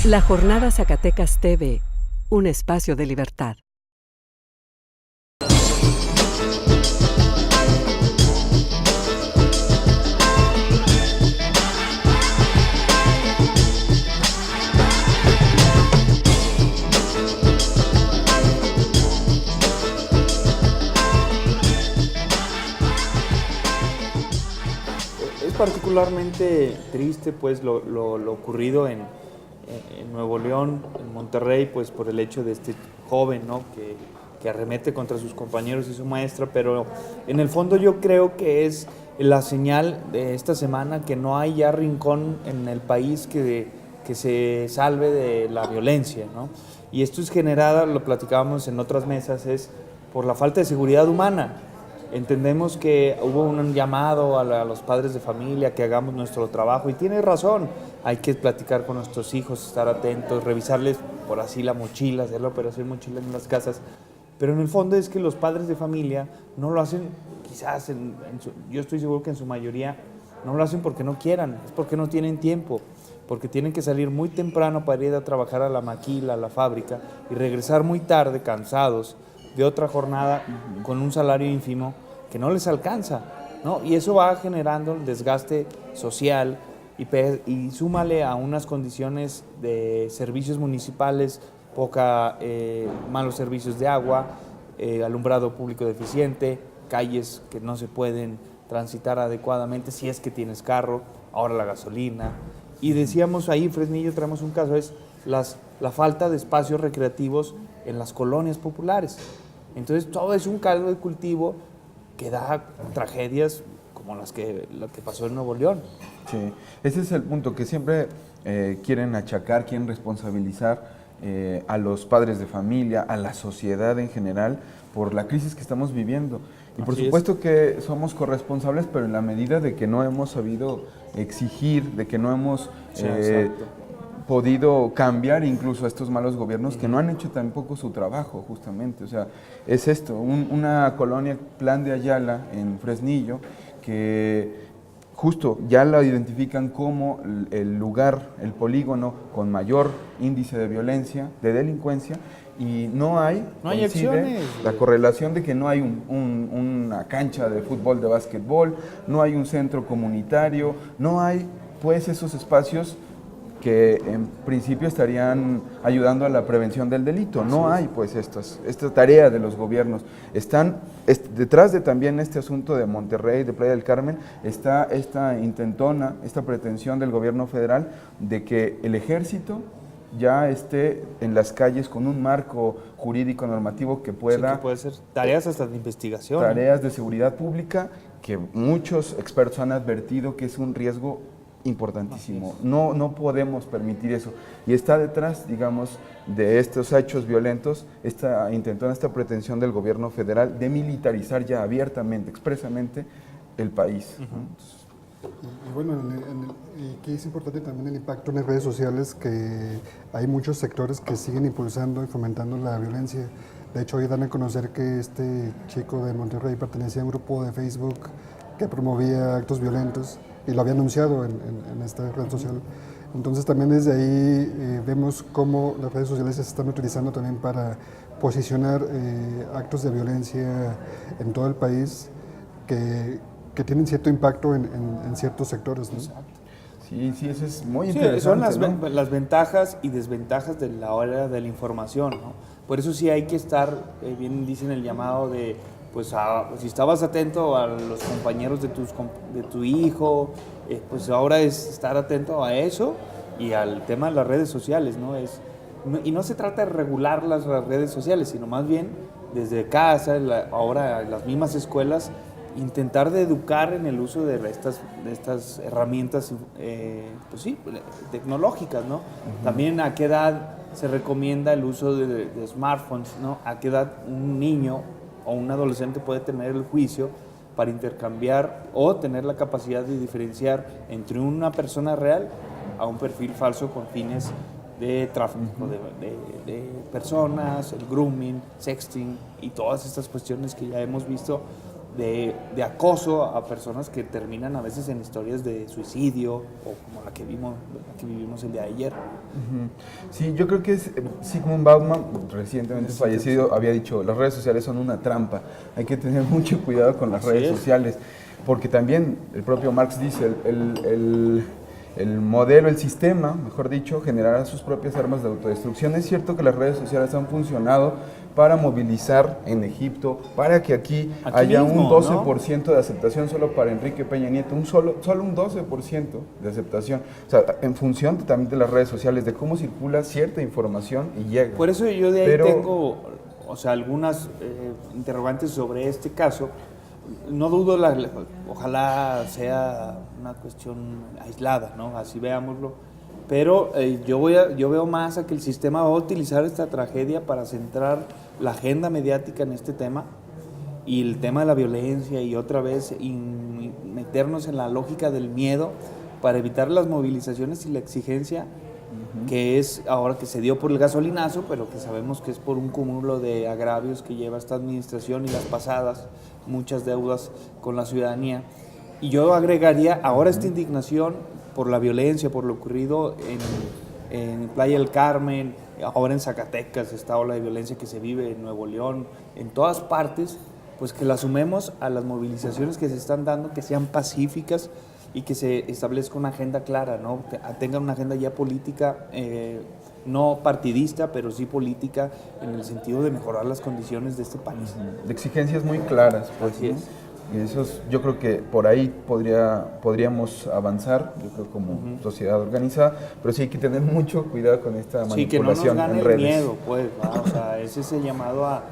La Jornada Zacatecas TV, un espacio de libertad. Es particularmente triste pues lo ocurrido en Nuevo León, en Monterrey, pues por el hecho de este joven, ¿no? que arremete contra sus compañeros y su maestra, pero en el fondo yo creo que es la señal de esta semana que no hay ya rincón en el país que se salve de la violencia, ¿no? Y esto es generada, lo platicábamos en otras mesas, es por la falta de seguridad humana. Entendemos que hubo un llamado a los padres de familia que hagamos nuestro trabajo y tiene razón, hay que platicar con nuestros hijos, estar atentos, revisarles por así la mochila, hacer la operación mochila en las casas, pero en el fondo es que los padres de familia no lo hacen, quizás, yo estoy seguro que en su mayoría no lo hacen porque no quieran, es porque no tienen tiempo, porque tienen que salir muy temprano para ir a trabajar a la maquila, a la fábrica y regresar muy tarde, cansados, de otra jornada con un salario ínfimo que no les alcanza, ¿no? Y eso va generando el desgaste social y súmale a unas condiciones de servicios municipales, malos servicios de agua, alumbrado público deficiente, calles que no se pueden transitar adecuadamente si es que tienes carro, ahora la gasolina. Y decíamos ahí, Fresnillo, traemos un caso, es la falta de espacios recreativos en las colonias populares. Entonces todo es un caldo de cultivo que da tragedias como lo que pasó en Nuevo León. Sí, ese es el punto que siempre quieren achacar, quieren responsabilizar a los padres de familia, a la sociedad en general, por la crisis que estamos viviendo. Y por supuesto que somos corresponsables, pero en la medida de que no hemos sabido exigir, de que no hemos podido cambiar incluso a estos malos gobiernos que no han hecho tampoco su trabajo, justamente. O sea, es esto, una colonia, Plan de Ayala, en Fresnillo, que justo ya la identifican como el lugar, el polígono con mayor índice de violencia, de delincuencia, y no hay acciones. La correlación de que no hay una cancha de fútbol, de básquetbol, no hay un centro comunitario, no hay pues esos espacios que en principio estarían ayudando a la prevención del delito. No hay pues esta tarea de los gobiernos. Detrás de también este asunto de Monterrey, de Playa del Carmen, está esta intentona, esta pretensión del gobierno federal de que el ejército ya esté en las calles con un marco jurídico normativo que pueda... Sí, que puede ser tareas hasta de investigación. Tareas de seguridad pública que muchos expertos han advertido que es un riesgo importantísimo. No podemos permitir eso. Y está detrás, digamos, de estos hechos violentos, esta pretensión del gobierno federal de militarizar ya abiertamente, expresamente, el país. Y bueno, aquí es importante también el impacto en las redes sociales, que hay muchos sectores que siguen impulsando y fomentando la violencia. De hecho, hoy dan a conocer que este chico de Monterrey pertenecía a un grupo de Facebook que promovía actos violentos y lo había anunciado en esta red social. Entonces también desde ahí vemos cómo las redes sociales se están utilizando también para posicionar actos de violencia en todo el país que tienen cierto impacto en ciertos sectores, ¿no? Sí, eso es muy interesante. Son las ventajas y desventajas de la hora de la información, ¿no? Por eso sí hay que estar, bien dicen el llamado de, pues si estabas atento a los compañeros de tu hijo, pues ahora es estar atento a eso y al tema de las redes sociales, ¿no? Y no se trata de regular las redes sociales, sino más bien desde casa, ahora las mismas escuelas, intentar de educar en el uso de estas herramientas pues sí, tecnológicas, ¿no? También a qué edad se recomienda el uso de smartphones, ¿no? A qué edad un niño o un adolescente puede tener el juicio para intercambiar o tener la capacidad de diferenciar entre una persona real a un perfil falso con fines de tráfico de personas, el grooming, sexting y todas estas cuestiones que ya hemos visto de acoso a personas que terminan a veces en historias de suicidio o como la que vivimos el día de ayer. Sí, yo creo que Sigmund Bauman, recientemente fallecido, había dicho, las redes sociales son una trampa, hay que tener mucho cuidado con las redes sociales, porque también el propio Marx dice, el modelo, el sistema, mejor dicho, generará sus propias armas de autodestrucción. Es cierto que las redes sociales han funcionado para movilizar en Egipto, para que aquí haya mismo, un 12% de aceptación solo para Enrique Peña Nieto, solo un 12% de aceptación. O sea, en función también de las redes sociales, de cómo circula cierta información y llega. Por eso yo de ahí tengo, o sea, algunas interrogantes sobre este caso. No dudo, ojalá sea una cuestión aislada, ¿no? Así veámoslo. Pero yo veo más a que el sistema va a utilizar esta tragedia para centrar la agenda mediática en este tema y el tema de la violencia y otra vez meternos en la lógica del miedo para evitar las movilizaciones y la exigencia que es ahora que se dio por el gasolinazo, pero que sabemos que es por un cúmulo de agravios que lleva esta administración y las pasadas, muchas deudas con la ciudadanía. Y yo agregaría ahora esta indignación por la violencia, por lo ocurrido en Playa del Carmen, ahora en Zacatecas, esta ola de violencia que se vive en Nuevo León, en todas partes, pues que la sumemos a las movilizaciones que se están dando, que sean pacíficas y que se establezca una agenda clara, ¿no? Que tengan una agenda ya política, no partidista, pero sí política, en el sentido de mejorar las condiciones de este país. De exigencias muy claras, pues. Así es. Y yo creo que por ahí podríamos avanzar, yo creo, como sociedad organizada, pero sí hay que tener mucho cuidado con esta manipulación que no nos gane en redes. el miedo, pues, ¿va? O sea, es ese llamado a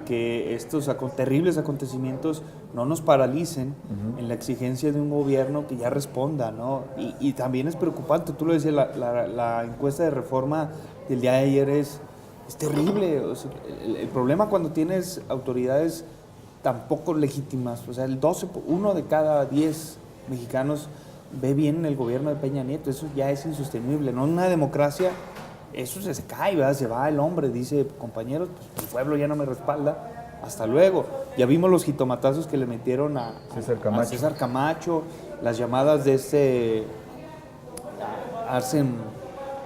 que estos terribles acontecimientos no nos paralicen en la exigencia de un gobierno que ya responda, ¿no? Y también es preocupante, tú lo decías, la encuesta de Reforma del día de ayer es terrible. O sea, el problema cuando tienes autoridades tan poco legítimas, o sea, uno de cada 10 mexicanos ve bien el gobierno de Peña Nieto, eso ya es insostenible, ¿no? En una democracia eso se cae, ¿verdad? Se va el hombre, dice, compañeros, pues, el pueblo ya no me respalda, hasta luego. Ya vimos los jitomatazos que le metieron a César Camacho, las llamadas de Arsen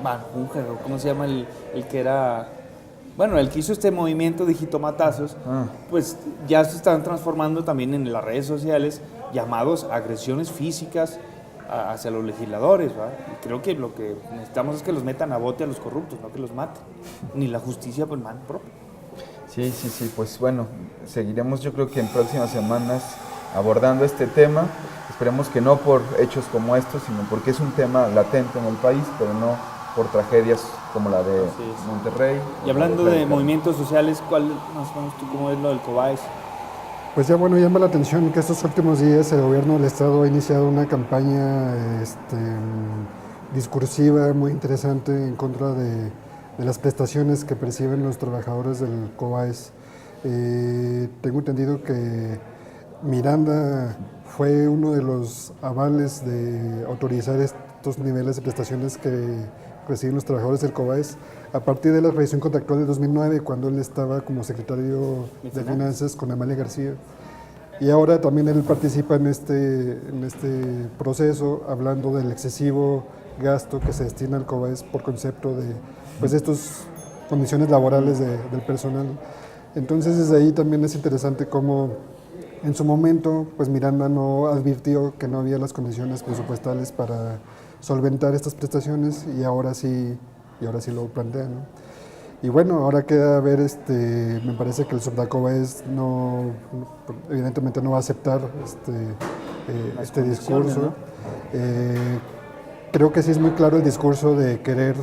Van Hooger, ¿cómo se llama el que era? Bueno, el que hizo este movimiento de jitomatazos, pues ya se están transformando también en las redes sociales, llamados a agresiones físicas hacia los legisladores, ¿verdad? Y creo que lo que necesitamos es que los metan a bote a los corruptos, no que los maten, ni la justicia por mano propia. Sí, pues bueno, seguiremos yo creo que en próximas semanas abordando este tema, esperemos que no por hechos como estos, sino porque es un tema latente en el país, pero no por tragedias como la de Monterrey. Y hablando de movimientos sociales, ¿cuál más o menos tú cómo es lo del COBAES? Pues ya bueno, llama la atención que estos últimos días el gobierno del estado ha iniciado una campaña discursiva muy interesante en contra de las prestaciones que perciben los trabajadores del COBAES. Tengo entendido que Miranda fue uno de los avales de autorizar estos niveles de prestaciones que reciben los trabajadores del COBAES a partir de la revisión contractual de 2009, cuando él estaba como secretario de Finanzas con Amalia García. Y ahora también él participa en este proceso, hablando del excesivo gasto que se destina al COBAES por concepto de estas condiciones laborales del personal. Entonces desde ahí también es interesante cómo en su momento pues Miranda no advirtió que no había las condiciones presupuestales para solventar estas prestaciones y ahora sí lo plantea, ¿no? Y bueno, ahora queda ver, me parece que el Subdacobaes evidentemente no va a aceptar este discurso, ¿no? Creo que sí es muy claro el discurso de querer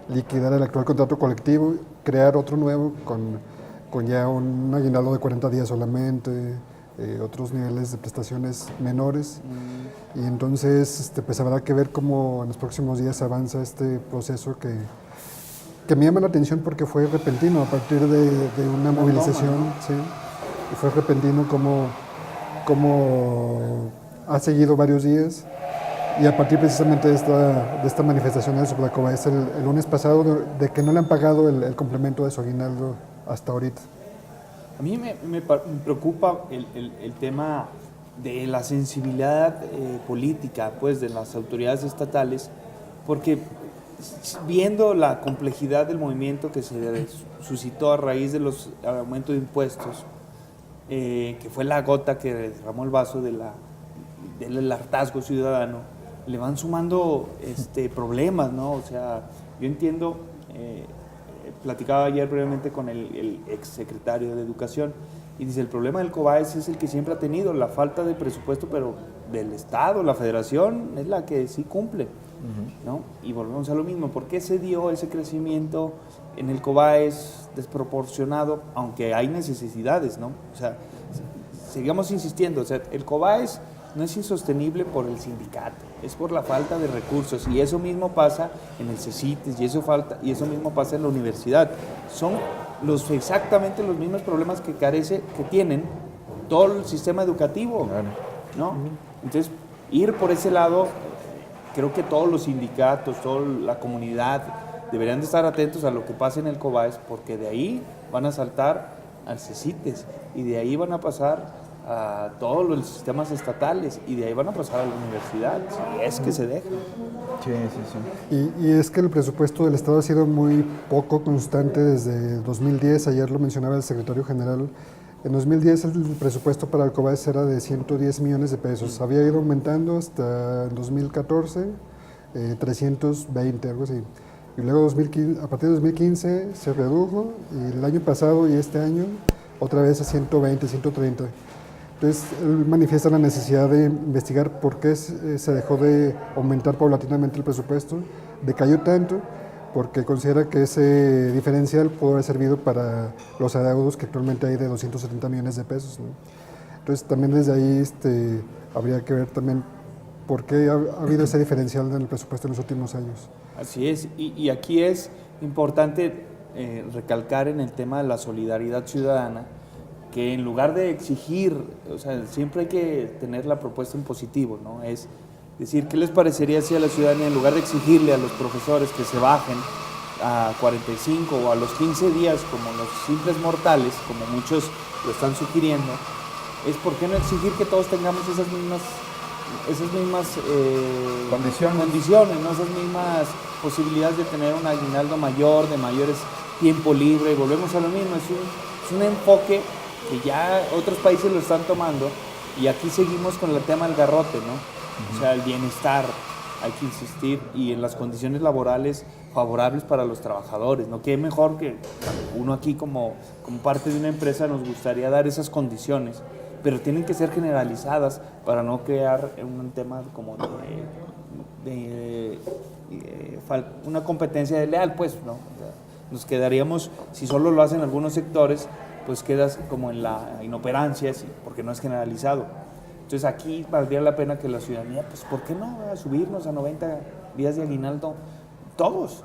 liquidar el actual contrato colectivo, crear otro nuevo con ya un aguinaldo de 40 días solamente, otros niveles de prestaciones menores. Y entonces pues habrá que ver cómo en los próximos días avanza este proceso que me llama la atención porque fue repentino a partir de una movilización, ¿sí? Y fue repentino como ha seguido varios días. Y a partir precisamente de esta manifestación del Subdacobaes el lunes pasado, de que no le han pagado el complemento de su aguinaldo hasta ahorita. A mí me preocupa el tema de la sensibilidad política, pues, de las autoridades estatales, porque viendo la complejidad del movimiento que se suscitó a raíz de los aumentos de impuestos, que fue la gota que derramó el vaso del hartazgo ciudadano, le van sumando problemas, ¿no? O sea, yo entiendo, platicaba ayer brevemente con el exsecretario de Educación, y dice, el problema del COBAES es el que siempre ha tenido, la falta de presupuesto, pero del Estado, la Federación es la que sí cumple, ¿no? Y volvemos a lo mismo, ¿por qué se dio ese crecimiento en el COBAES desproporcionado, aunque hay necesidades, ¿no? O sea, sigamos insistiendo, o sea, el COBAES no es insostenible por el sindicato, es por la falta de recursos, y eso mismo pasa en el CECITES, y eso mismo pasa en la universidad. Son exactamente los mismos problemas que tienen todo el sistema educativo, ¿no? Entonces, ir por ese lado, creo que todos los sindicatos, toda la comunidad deberían de estar atentos a lo que pasa en el COBAES, porque de ahí van a saltar al CECITES, y de ahí van a pasar a todos los sistemas estatales, y de ahí van a pasar a la universidad, si es que se deja. Sí, sí, sí. Y es que el presupuesto del Estado ha sido muy poco constante desde 2010, ayer lo mencionaba el secretario general. En 2010 el presupuesto para el COBAES era de 110 millones de pesos, había ido aumentando hasta 2014, 320, algo así. Y luego a partir de 2015 se redujo, y el año pasado y este año otra vez a 120, 130. Entonces, él manifiesta la necesidad de investigar por qué se dejó de aumentar paulatinamente el presupuesto, decayó tanto, porque considera que ese diferencial puede haber servido para los adeudos que actualmente hay de 270 millones de pesos, ¿no? Entonces, también desde ahí habría que ver también por qué ha habido ese diferencial en el presupuesto en los últimos años. Así es, y aquí es importante recalcar en el tema de la solidaridad ciudadana, que en lugar de exigir, o sea, siempre hay que tener la propuesta en positivo, ¿no? Es decir, ¿qué les parecería si a la ciudadanía, en lugar de exigirle a los profesores que se bajen a 45 o a los 15 días como los simples mortales, como muchos lo están sugiriendo, es por qué no exigir que todos tengamos esas mismas condiciones, ¿no? Esas mismas posibilidades de tener un aguinaldo mayor, de mayores tiempo libre? Volvemos a lo mismo, es un enfoque que ya otros países lo están tomando, y aquí seguimos con el tema del garrote, ¿no? O sea, el bienestar, hay que insistir, y en las condiciones laborales favorables para los trabajadores, ¿no? Qué mejor que uno aquí como parte de una empresa nos gustaría dar esas condiciones, pero tienen que ser generalizadas para no crear un tema como de una competencia desleal, pues, ¿no? O sea, nos quedaríamos, si solo lo hacen algunos sectores, pues quedas como en la inoperancia, porque no es generalizado. Entonces aquí valdría la pena que la ciudadanía, pues ¿por qué no subirnos a 90 días de aguinaldo todos?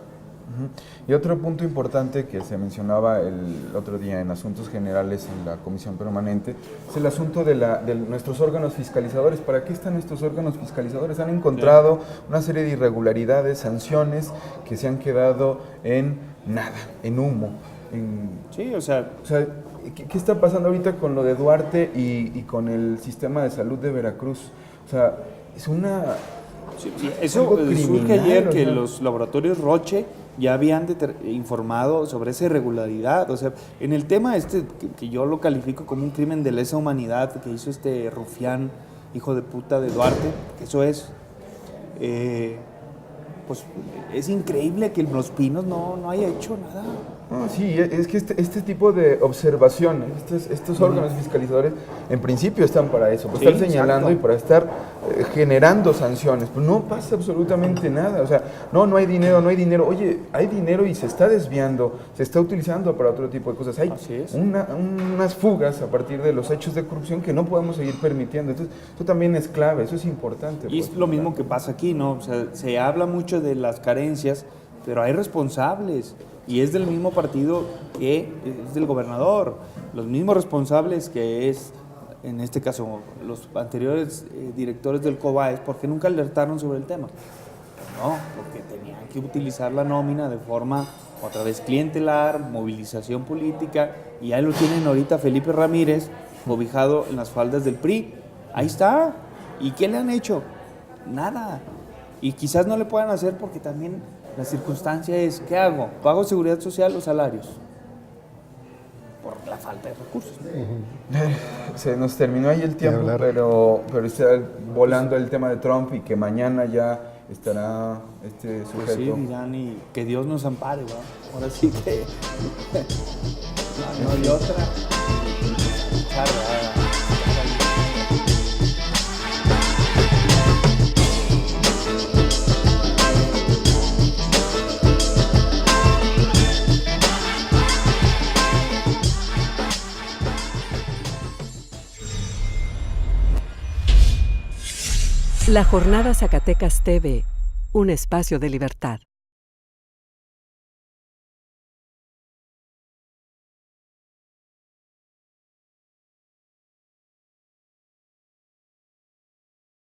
Y otro punto importante que se mencionaba el otro día en Asuntos Generales en la Comisión Permanente es el asunto de nuestros órganos fiscalizadores. ¿Para qué están estos órganos fiscalizadores? Han encontrado una serie de irregularidades, sanciones que se han quedado en nada, en humo. Sí, o sea, ¿qué está pasando ahorita con lo de Duarte y con el sistema de salud de Veracruz? O sea, es una... Sí, eso surge ayer, que los laboratorios Roche ya habían informado sobre esa irregularidad. O sea, en el tema que yo lo califico como un crimen de lesa humanidad que hizo este rufián, hijo de puta de Duarte, que eso es... pues es increíble que Los Pinos no haya hecho nada. No, sí, es que este tipo de observaciones, estos órganos fiscalizadores, en principio están para eso, para estar señalando, exacto, y para estar generando sanciones. Pues no pasa absolutamente nada. O sea, no hay dinero. Oye, hay dinero y se está desviando, se está utilizando para otro tipo de cosas. Hay unas fugas a partir de los hechos de corrupción que no podemos seguir permitiendo. Entonces, eso también es clave, eso es importante. Y es lo mismo que pasa aquí, ¿no? O sea, se habla mucho de las carencias, pero hay responsables. Y es del mismo partido que es del gobernador, los mismos responsables que es, en este caso, los anteriores directores del COBAES, porque nunca alertaron sobre el tema. No, porque tenían que utilizar la nómina de forma otra vez clientelar, movilización política, y ahí lo tienen ahorita Felipe Ramírez cobijado en las faldas del PRI. Ahí está. ¿Y qué le han hecho? Nada. Y quizás no le puedan hacer porque también la circunstancia es, ¿qué hago? ¿Pago seguridad social o salarios? Por la falta de recursos. Se nos terminó ahí el tiempo, pero está volando el tema de Trump y que mañana ya estará este sujeto. Pues sí, dirán, y que Dios nos ampare, ¿verdad? Ahora sí que no hay otra. La Jornada Zacatecas TV, un espacio de libertad.